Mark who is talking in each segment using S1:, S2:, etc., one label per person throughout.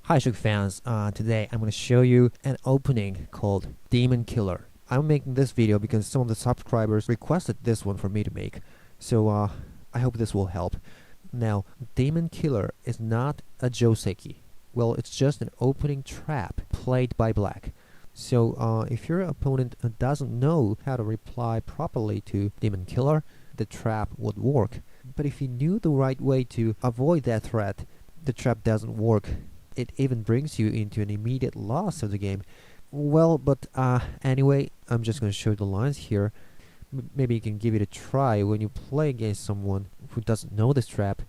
S1: Hi Shogi fans, today I'm going to show you an opening called Demon Killer. I'm making this video because some of the subscribers requested this one for me to make, so I hope this will help. Now, Demon Killer is not a joseki. Well, it's just an opening trap played by black. So if your opponent doesn't know how to reply properly to Demon Killer, the trap would work. But if you knew the right way to avoid that threat, the trap doesn't work. It even brings you into an immediate loss of the game. Well, but anyway, I'm just going to show you the lines here. Maybe you can give it a try when you play against someone who doesn't know this trap,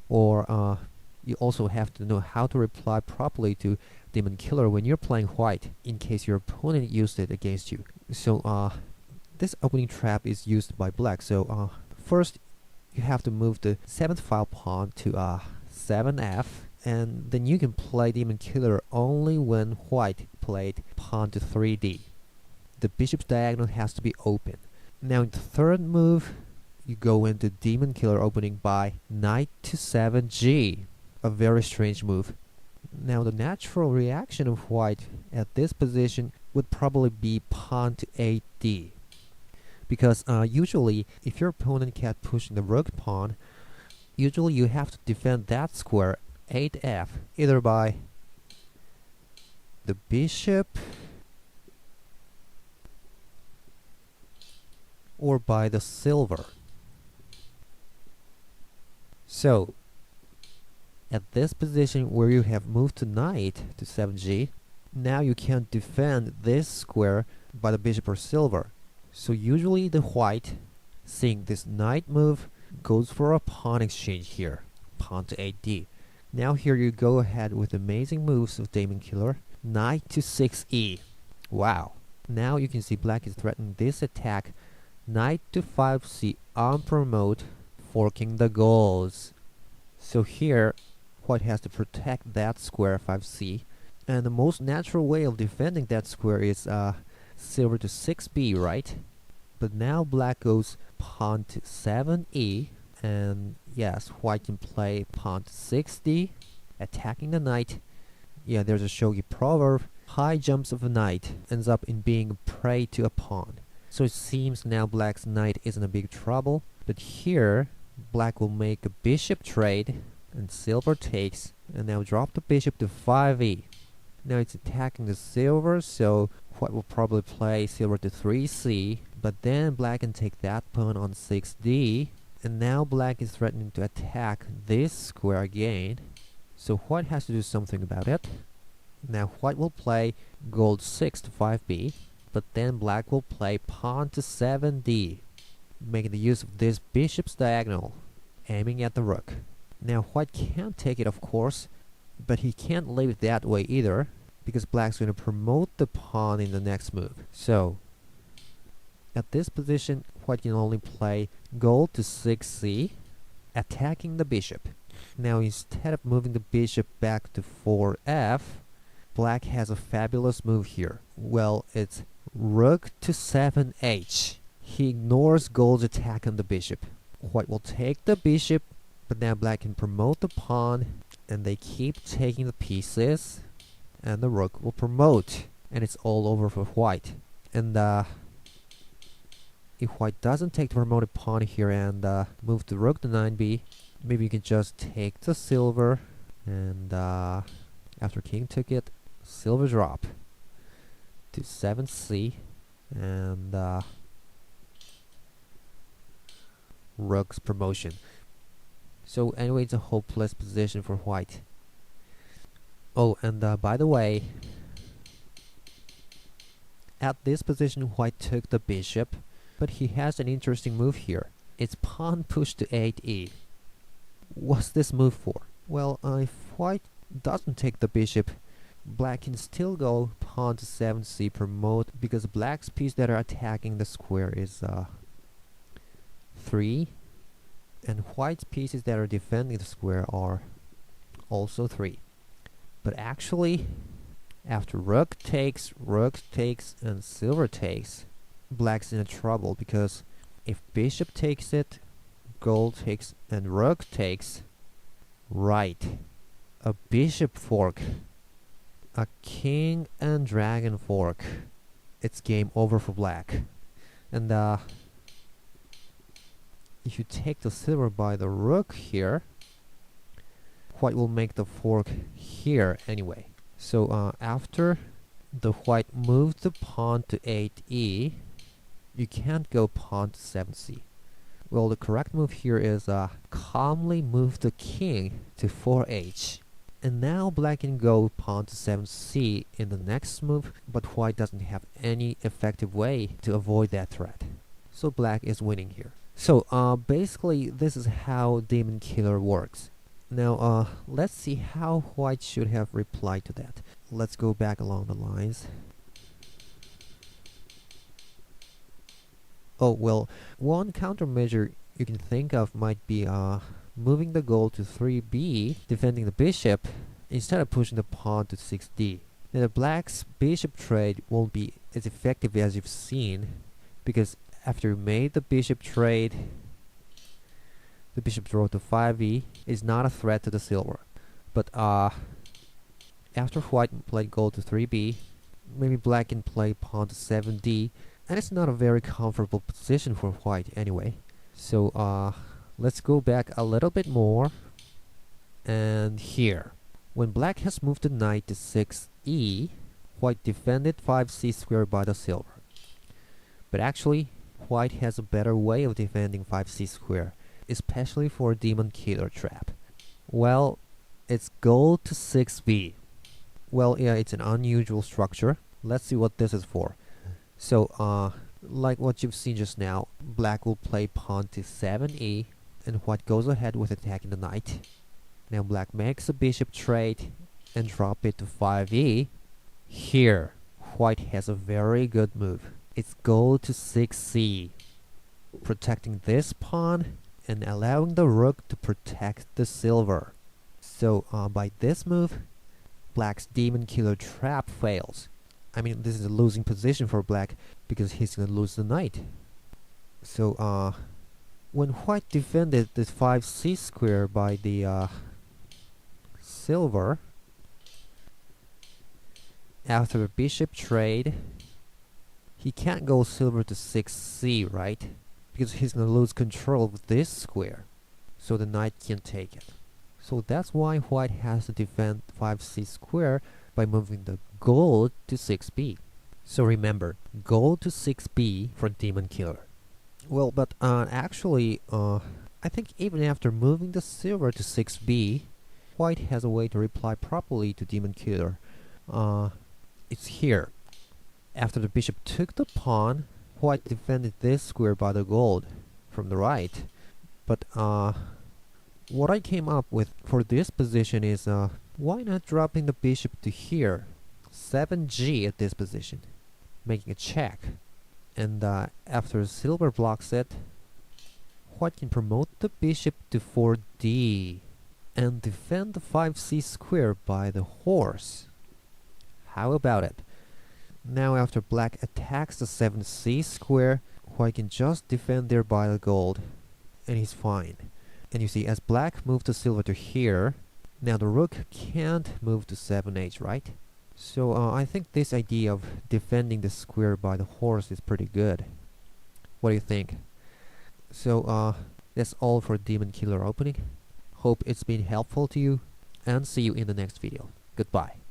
S1: or you also have to know how to reply properly to Demon Killer when you're playing white, in case your opponent used it against you. So this opening trap is used by black. So first, you have to move the 7th file pawn to 7f. And then you can play Demon Killer only when white played pawn to 3d. The bishop's diagonal has to be open. Now in the third move, you go into Demon Killer opening by knight to 7g. A very strange move. Now the natural reaction of white at this position would probably be pawn to 8d. Because usually, if your opponent can't push the rook pawn, usually you have to defend that square 8f, either by the bishop or by the silver. So, at this position where you have moved the knight to 7g, now you can't defend this square by the bishop or silver. So usually the white, seeing this knight move, goes for a pawn exchange here, pawn to 8d. Now here you go ahead with amazing moves of Demon Killer. Knight to 6e. Wow. Now you can see black is threatening this attack. Knight to 5c on promote, forking the goals. So here, white has to protect that square 5c. And the most natural way of defending that square is silver to 6b, right? But now black goes pawn to 7e. And yes, white can play pawn to 6d, attacking the knight. Yeah, there's a shogi proverb, high jumps of a knight ends up in being prey to a pawn. So it seems now black's knight is in a big trouble. But here, black will make a bishop trade, and silver takes, and now drop the bishop to 5e. Now it's attacking the silver, so white will probably play silver to 3c, but then black can take that pawn on 6d. And now black is threatening to attack this square again. So white has to do something about it. Now white will play gold 6 to 5b. But then black will play pawn to 7d, making the use of this bishop's diagonal, aiming at the rook. Now white can't take it, of course, but he can't leave it that way either, because black's going to promote the pawn in the next move. So at this position, white can only play gold to 6c, attacking the bishop. Now instead of moving the bishop back to 4f, black has a fabulous move here. Well, it's rook to 7h. He ignores gold's attack on the bishop. White will take the bishop, but now black can promote the pawn, and they keep taking the pieces, and the rook will promote, and it's all over for white. And if white doesn't take the promoted pawn here and move the rook to 9b, maybe you can just take the silver, and after king took it, silver drop to 7c, and rook's promotion. So anyway, it's a hopeless position for white. Oh, and by the way, at this position white took the bishop, but he has an interesting move here. It's pawn push to 8e. What's this move for? Well, if white doesn't take the bishop, black can still go pawn to 7c promote, because black's piece that are attacking the square is 3, and white's pieces that are defending the square are also 3. But actually, after rook takes, and silver takes, black's in trouble, because if bishop takes it, gold takes, and rook takes, right, a bishop fork a king and dragon fork. It's game over for black. And if you take the silver by the rook here, white will make the fork here anyway. So after the white moves the pawn to 8e, you can't go pawn to 7c. Well, the correct move here is calmly move the king to 4h. And now black can go pawn to 7c in the next move, but white doesn't have any effective way to avoid that threat. So black is winning here. So basically this is how Demon Killer works. Now let's see how white should have replied to that. Let's go back along the lines. Oh, well, one countermeasure you can think of might be moving the gold to 3b, defending the bishop, instead of pushing the pawn to 6d. Now the black's bishop trade won't be as effective as you've seen, because after you made the bishop trade, the bishop draw to 5e is not a threat to the silver. But after white played gold to 3b, maybe black can play pawn to 7d, and it's not a very comfortable position for white anyway. So let's go back a little bit more. And here, when black has moved the knight to 6e, white defended 5c squared by the silver. But actually, white has a better way of defending 5c squared, especially for a Demon Killer trap. Well, it's gold to 6b. Well, yeah, it's an unusual structure. Let's see what this is for. So, like what you've seen just now, black will play pawn to 7e, and white goes ahead with attacking the knight. Now black makes a bishop trade and drop it to 5e. Here, white has a very good move. It's gold to 6c, protecting this pawn and allowing the rook to protect the silver. So by this move, black's Demon Killer trap fails. I mean, this is a losing position for black because he's gonna lose the knight. So when white defended this 5c square by the silver, after a bishop trade, he can't go silver to 6c, right? Because he's gonna lose control of this square, so the knight can't take it. So that's why white has to defend 5c square by moving the gold to 6b. So remember, gold to 6b for Demon Killer. Well, but actually, I think even after moving the silver to 6b, white has a way to reply properly to Demon Killer. It's here. After the bishop took the pawn, white defended this square by the gold from the right. But what I came up with for this position is why not dropping the bishop to here, 7g at this position, making a check. And after silver blocks it, white can promote the bishop to 4d and defend the 5c square by the horse. How about it? Now after black attacks the 7c square, white can just defend there by the gold, and he's fine. And you see, as black moved the silver to here, now the rook can't move to 7h, right? So I think this idea of defending the square by the horse is pretty good. What do you think? So that's all for Demon Killer opening. Hope it's been helpful to you, and see you in the next video. Goodbye.